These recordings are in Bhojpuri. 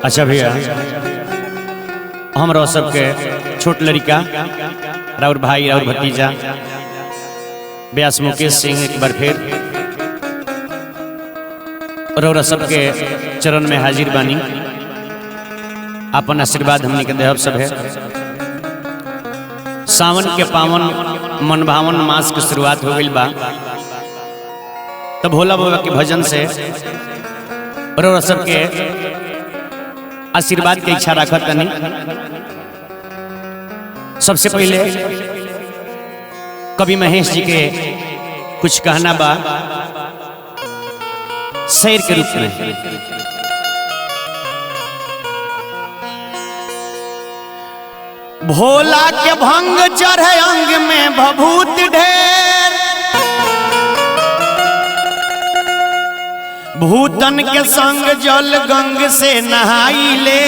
अच्छा भैया हमरा सबके छोट लड़का राउर भाई राउर भतीजा व्यास मुकेश सिंह एक बार फिर रौरा सबके चरण में हाजिर बानी। अपन आशीर्वाद हमने के देहब सब है। सावन के पावन मनभावन मास के शुरुआत हो गई बा। तब भोला बाबा के भजन से रौरा सबके आशीर्वाद के इच्छा रखत तनी। सबसे पहले कवि महेश जी के कुछ कहना बा शेर के रूप में। भोला के भंग चढ़े अंग में भभूत ढेर, भूतन के संग जल गंग से नहाई ले,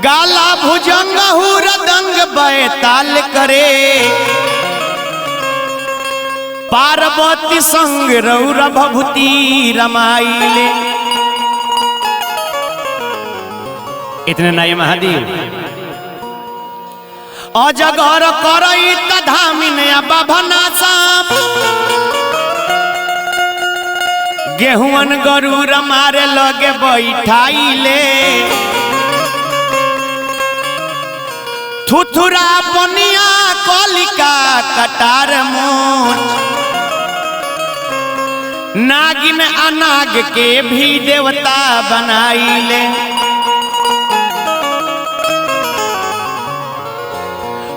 गाला भुजंग हुरदंग बैताल करे, पार्वती संग रौर भभूति रमाइले। इतने नए महादेव अजगर करई धामिन बभना साप, गेहुअन गरुर मारे लगे बैठाइले, थुथुरा पनिया कलिका कटार मोच, नागिन अनाग के भी देवता बनाइले।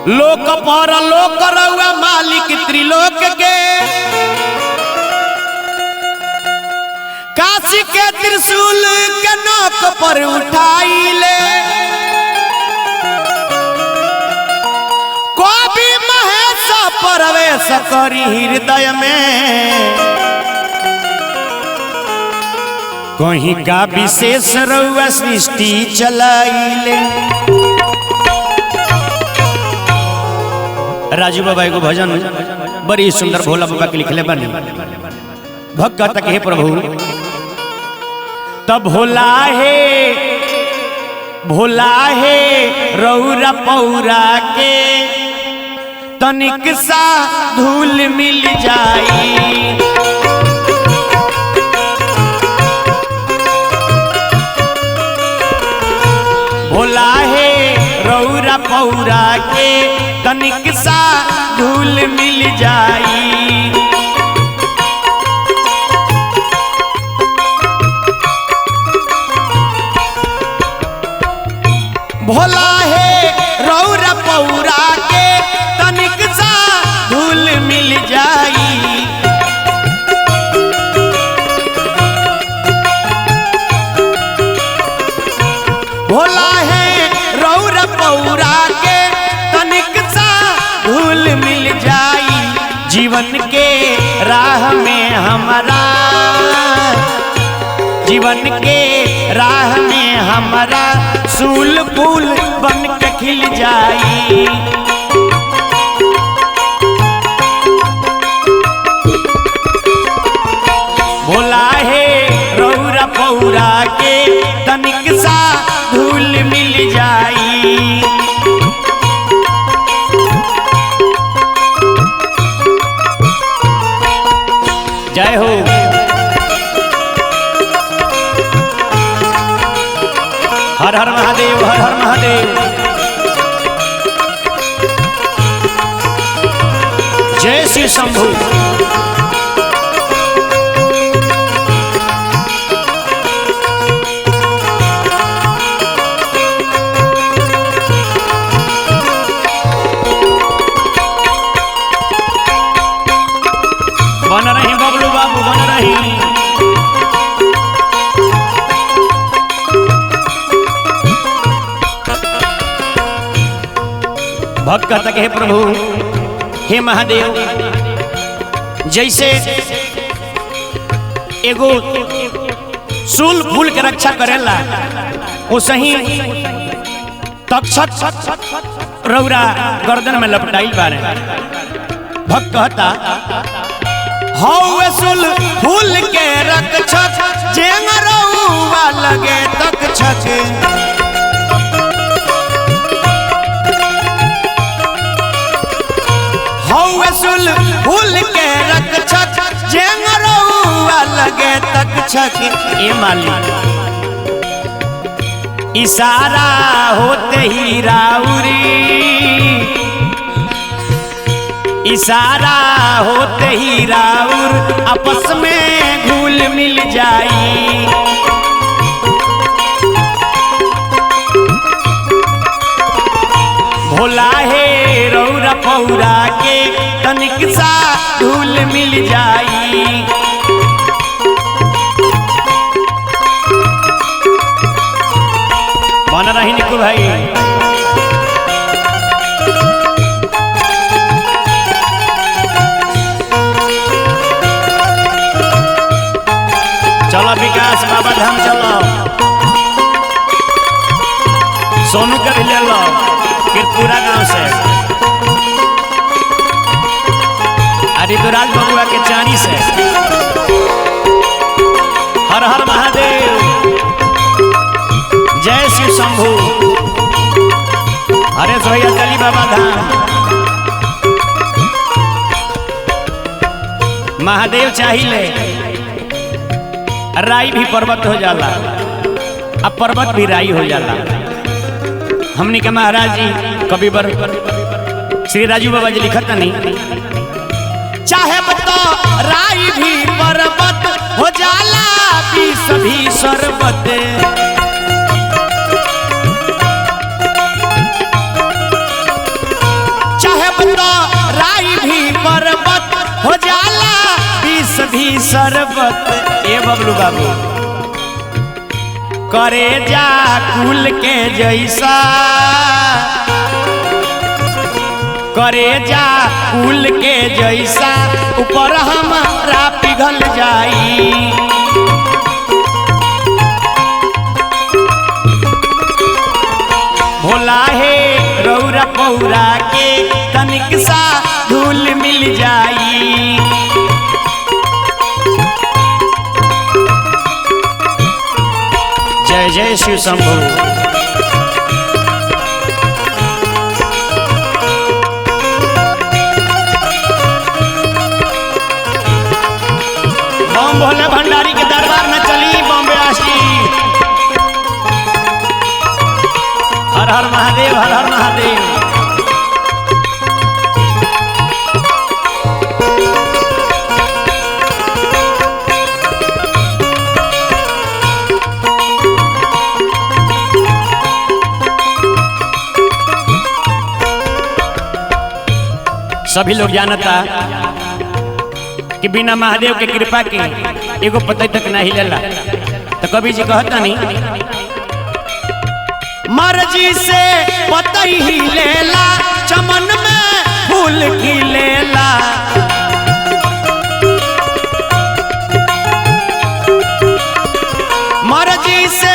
लोक पर लोक रउआ मालिक त्रिलोक के, काशी के त्रिशूल के नोक पर उठाइले, कवि महेश प्रवेश करी हृदय में, कहीं का विशेष रउआ सृष्टि चलाइले। राजू बाबा एगो भजन बड़ी सुंदर भोला बाबा के लिखले बनी। भक्त कहता कि हे प्रभु तब भोला है रौरा पौरा के, तनिक सा धूल मिल जाई, भोला है रौरा पौरा के, तनिक सा धूल मिल जाई। भोला है रौरा पौरा के, तनिक सा धूल मिल जाई, भोला है रौरा पौरा के, तनिक सा धूल मिल जाई। जीवन के राह में हमारा, जीवन के राह में हमारा सूल फूल बन के खिल जाई। भोला है रौरा पौरा के, तनिक सा धूल मिल जाई। जय हो। हर हर महादेव, हर हर महादेव। जय श्री शंभु। बन रही बबलू बाबू, बन रही। भक्त कहता कि हे प्रभु हे महादेव, जैसे एगो सूल फूल के रक्षा करेला वैसे ही तक्षक रौरा गर्दन में लपटाई बारे। भक्त कहता हौ सूल फूल के रक्षक, लगे तक छक ए मालिक इशारा होते ही राउरी इशारा होते ही राउर आपस में घुल मिल जाई भोला हे रौरा पौरा के तनिक सा धूल मिल जाई बन रही निकू भाई चलो विकास बाबा धाम चलो सोनू का भी ले लो पूरा गांव से हरिद्वाराज बबुआ के चारी से हर हर महादेव जय शिव शंभू हरेश भैया चली बाबा धाम महादेव चाहिए राई भी पर्वत हो जाला अब पर्वत भी राई हो जाला हमने के महाराज जी कवि बर श्री राजू बाबा जी लिखत नहीं चाहे बता राई भी पर्वत हो जाला बीस भी शरबत चाहे बता राई भी पर्वत हो जाला बीस भी शरबत ए बबलू बाबू करे जा कुल के जैसा करे जा कुल के जैसा ऊपर हमारा पिघल जाई भोला हे रौरा पौरा के तनिक सा धूल मिल जाई जय जय शिव शंभू बम भोले भंडारी के दरबार में चली बॉम्बे आशी हर हर महादेव हर हर महादेव सभी लोग जानता कि बिना महादेव के कृपा के एगो पतई तक नहीं लेला तो कवि जी कहता नहीं मर्जी से पतई ही लेला चमन में फूल की लेला मर्जी से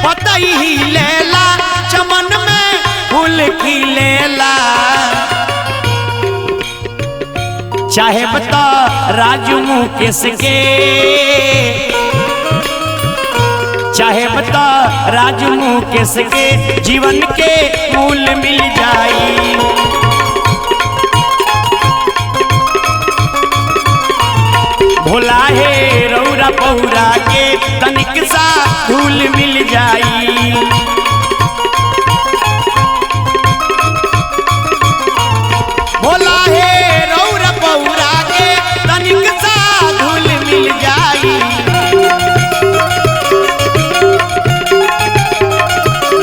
पतई ही लेला चमन में फूल की लेला चाहे बता राजू मुकेश के चाहे बता राजू मुकेश के जीवन के मूल मिल जाई भोला हे रौरा पौरा के तनिक सा धूल मिल जाई भोला हे रौरा पौरा के तनिक सा धूल मिल जाई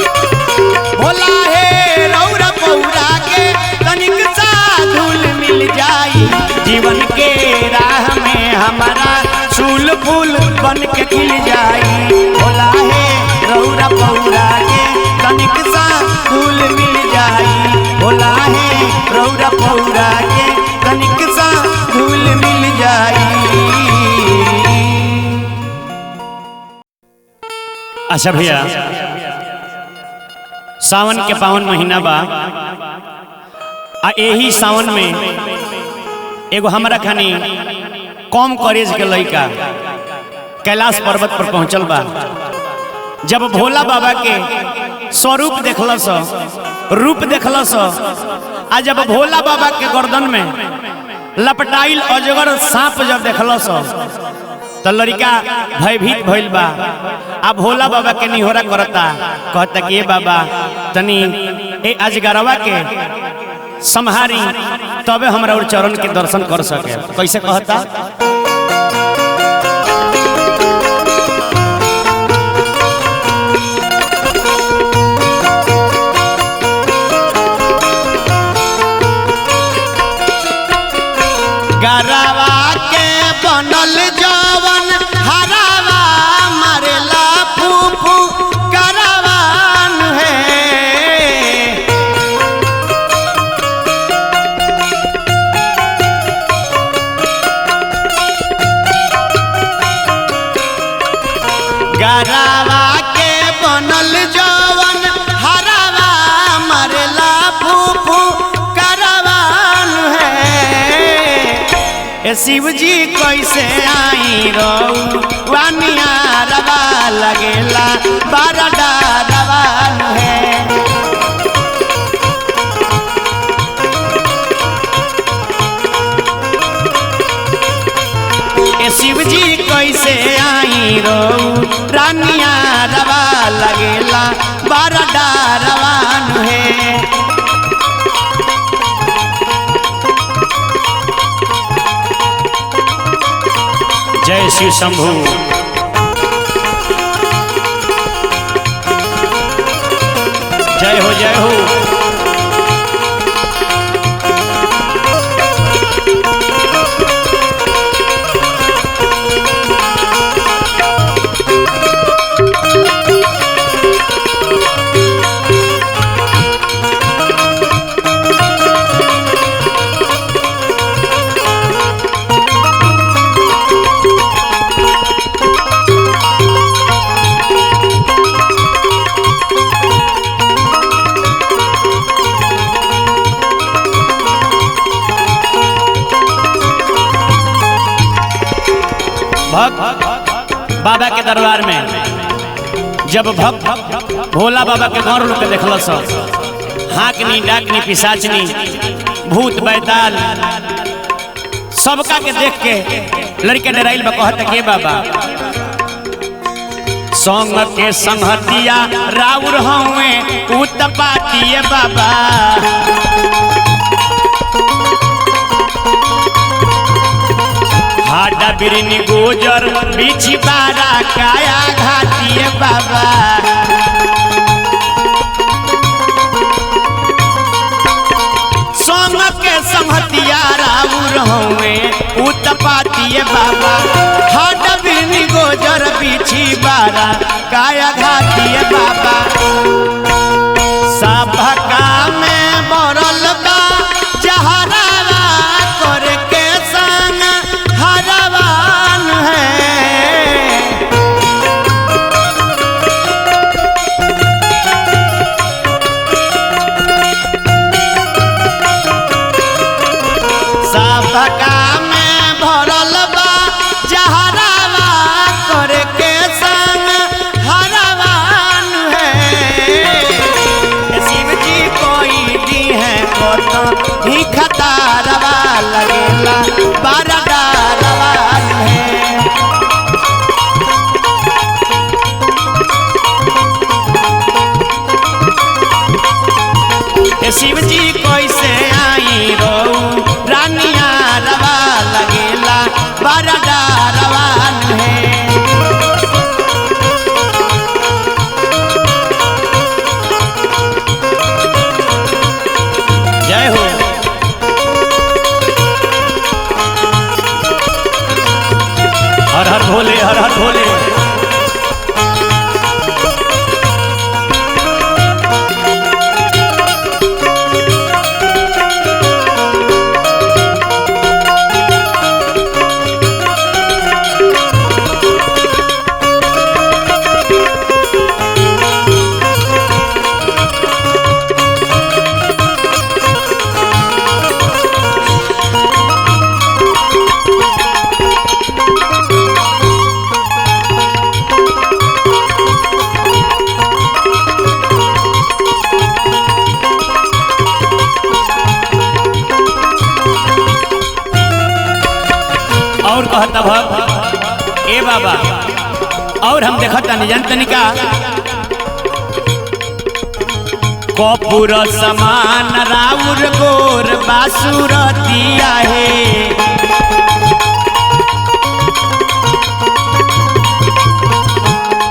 भोला हे रौरा पौरा के तनिक सा धूल मिल जाई जीवन के राह में हमारा फूल फूल बन के खिल जाई भोला हे रौरा पौरा के तनिक सा धूल मिल जाई भोला हे रौरा पौरा के तनिक सा धूल मिल जाई। अच्छा भैया सावन के पावन महीना बा आ यही सावन में एगो हमरा खानी कम कॉलेज के लड़का कैलाश पर्वत पर पहुंचल बा जब भोला बाबा के स्वरूप देखलस रूप देखलस आ जब भोला बाबा के गर्दन में लपटाइल अजगर सांप जब देखलस तो लड़का भयभीत भइल बा। अब भोला बाबा के निहोरा करता, कहता कि ए बाबा तनी ए अजगरवा के संहारी तबे हमरा और चरण के दर्शन कर सके। कैसे कहता? गरवा के बनल जवन हरावा मरेला फूफू करवान है। गरवा के बनल जवन हरावा मरेला फूफू करवान है। शिव जी कैसे आई रउनिया रवा लगेला बड़ा डरवान है। शिव जी कैसे आई रउनिया रवा लगेला बड़ा डरवान है। जय शिव शंभू। जय हो जय हो। भक्त बाबा के दरबार में जब भक्त भोला बाबा के गौर लोग के देखल सब, हाकनी डाकनी पिशाचनी भूत बैताल सबका के देख के लड़के डराइल बा। कहत के बाबा संग के संगतिया राउर हवे उत्पाती बाबा। हाडा बिरनी गोजर बिछी बारा काया घाती बाबा। संग के संगतिया राउर हवे उत्पाती बाबा। हाडा बिरनी गोजर बिछी बारा काया घाती बाबा। सबका में मरल बा जहरावा करके संग हरवान है। सबका में भरल बा जहरावा करके संग हरवान है। शिव जी कोई दी है तो ही खतारवा लगेला बड़ा डरवान है। शिव जी कैसे आई रानिया रवा लगेला बड़ा डरवान है। जय हो। हर हर भोले हर हर भोले। बाबा और हम देखा तनी जान तनिका कपूर समान राउर गोर बासुरतिया है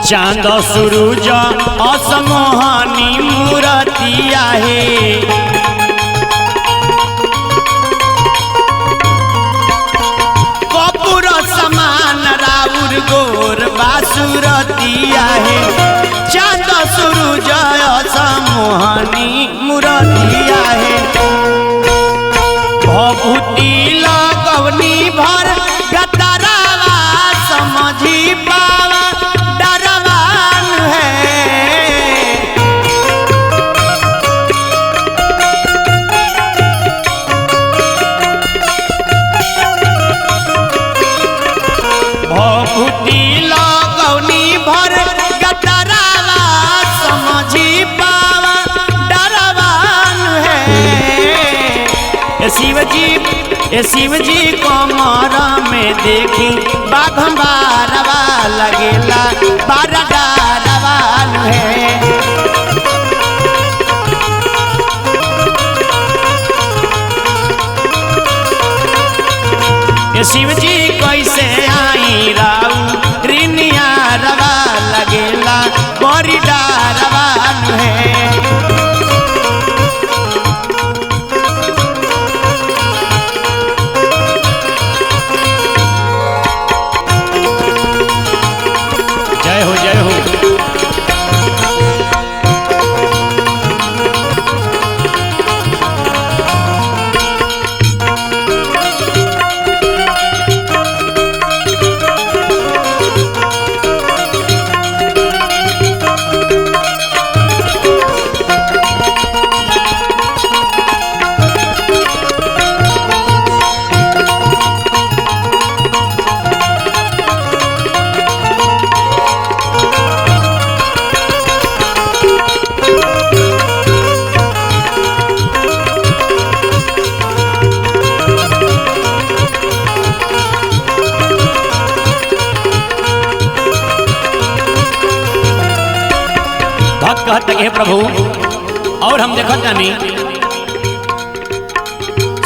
चांद सूरज असमोहनी मूर्तिया है कपूर समान राउर गोर बासुरतिया है चांद सूरज असमोहनी मूर्तिया है भभूति लगवनी भर गतरावा समझी पावा डरवान है भभूति लगवनी भर गतरावा समझी पावा डरवान है शिव जी कमर में देखी बाघम्बारवा लगेला बारदारवा है शिव जी कैसे आई राऊ रिनिया रवा लगेला बड़ी डारवा है जय हो कहते हे प्रभु और हम देखत जानी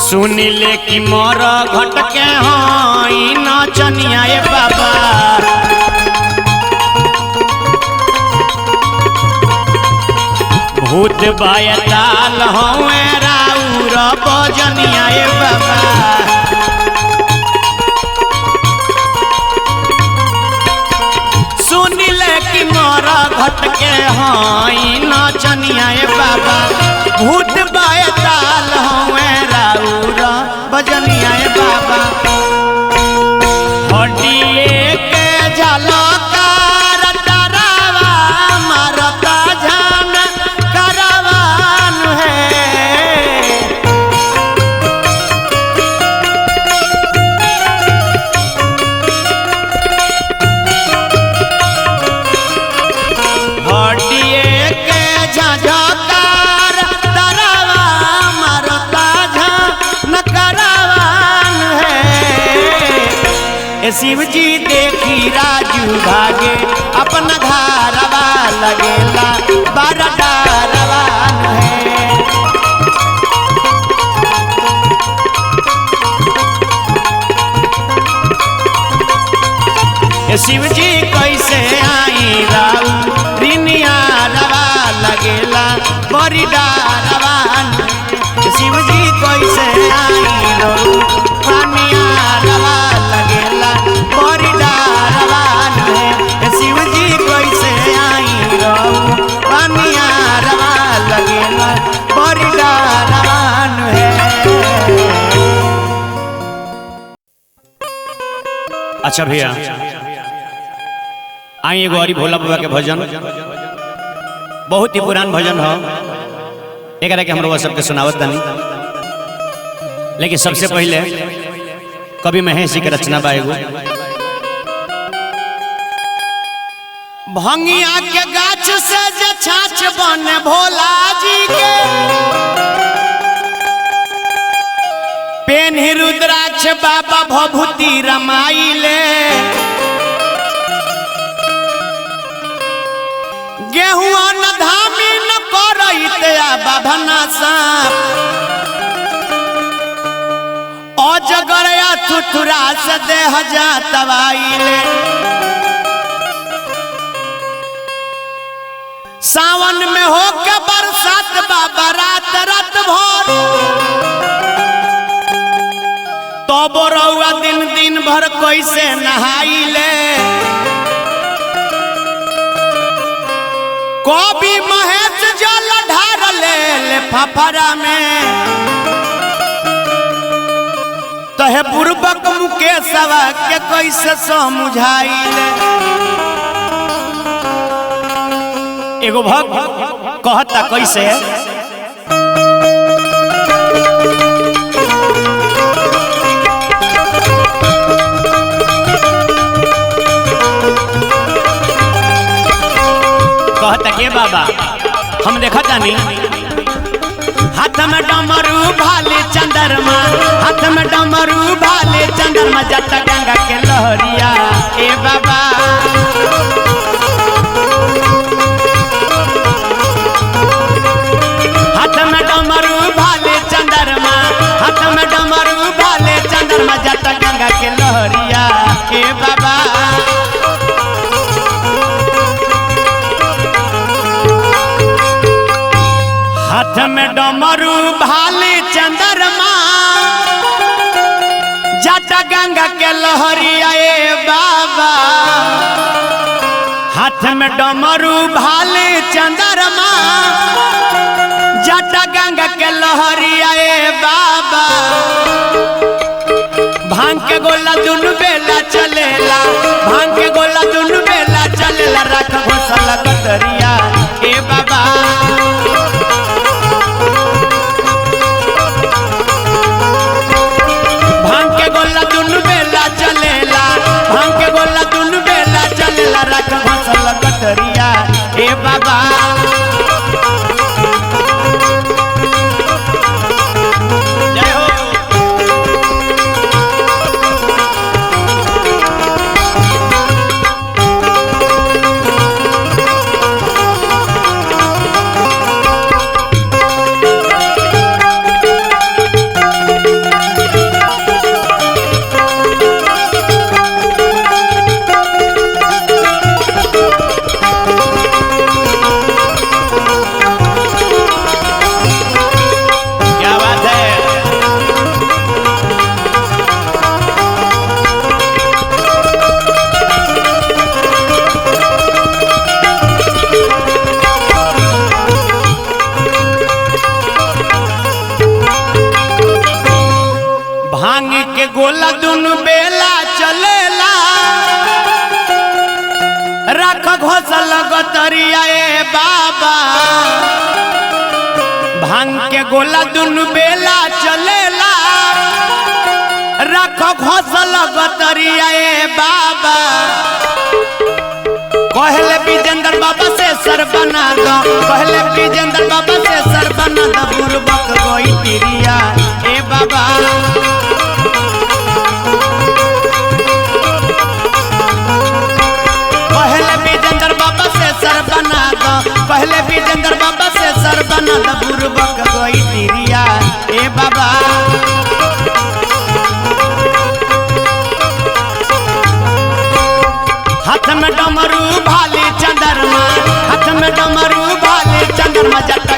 सुनी ले कि मोर घट के हई नचनिया ए बाबा भूत बायताल हवे राउर बजनिया ए बाबा सुनी ले कि मोर घट के हई नचनिया ए बाबा भूत बायताल हवे राउर बजनिया ए बाबा हड्डिए के झलकार डरावा मारता जान करवान है हड्डिए के झलकार डरावा मारता जान करवान है शिव जी देखी राजू भागे अपना घरवा लगेला बरदारवा है शिव जी कैसे आई राऊ रिनिया रवा लगेला बड़ी डारवा शिव जी कैसे आई राऊ पानिया रवा लगेला बड़ी डारवा शिव जी कैसे आई राऊ पानिया रवा लगेला बड़ी डारवा है। अच्छा भैया आई एगो हरि भोला बाबा के भजन बहुत ही पुरान भजन हो एकरा के हमरो सबके सुनावत तानी लेकिन सबसे पहले कवि महेश जी के रचना बा एगो भंगिया के गाछ से जे छाछ बने भोला जी के पेन्ही रुद्राक्ष बाबा भभूति रमाइले बाभना सांप अजगर या थुथुरा से देह जा तवाइले सावन में हो के बरसात बाबा रात रात भर तो बोरौआ दिन दिन भर कैसे नहाइले कभी महेश जल ढार ले फफरा में तहे बुर्बक मुकेशवा के कैसे समझाइले एगो भक्त कहता कैसे कहता के बाबा हम देखा जानी हाथ में डमरू भाले चंद्रमा हाथ में डमरू भाले चंद्रमा जटा गंगा के लहरिया ए बाबा हाथ में डमरू भाले चंद्रमा हाथ में डमरू भाले चंद्रमा जटा गंगा के लहरिया ए बाबा हाथ में डमरू भाले चंद्रमा जटा गंगा के लहरिया ए बाबा हाथ में डमरू भाले चंद्रमा जटा गंगा के लहरिया ए बाबा भांग के गोला दुनु बेला चलेला भांग के गोला दुनु बेला चलेला रख घोसला कतरिया ए बाबा भांग के गोला दुनु बेला चलेला भांग के गोला दुनु बेला चलेला रख घोसला कतरिया ए बाबा जय हो भांग के गोला दुनु बेला चलेला रख घोसल गतरिया ए बाबा भांग के गोला दुनु बेला चलेला रख घोसल गतरिया ए बाबा कहले विजेंद्र बाबा से सर बना दो कहले विजेंद्र बाबा से सर बना दो बुरबक कोई तिरिया ए बाबा पहले विजेंद्र बाबा से सर बना दो पहले विजेंद्र बाबा से सर बना दो बुरबक कोई तिरिया ए बाबा हाथ में डमरू भाले चंद्रमा हाथ में डमरू भाले चंद्रमा जटा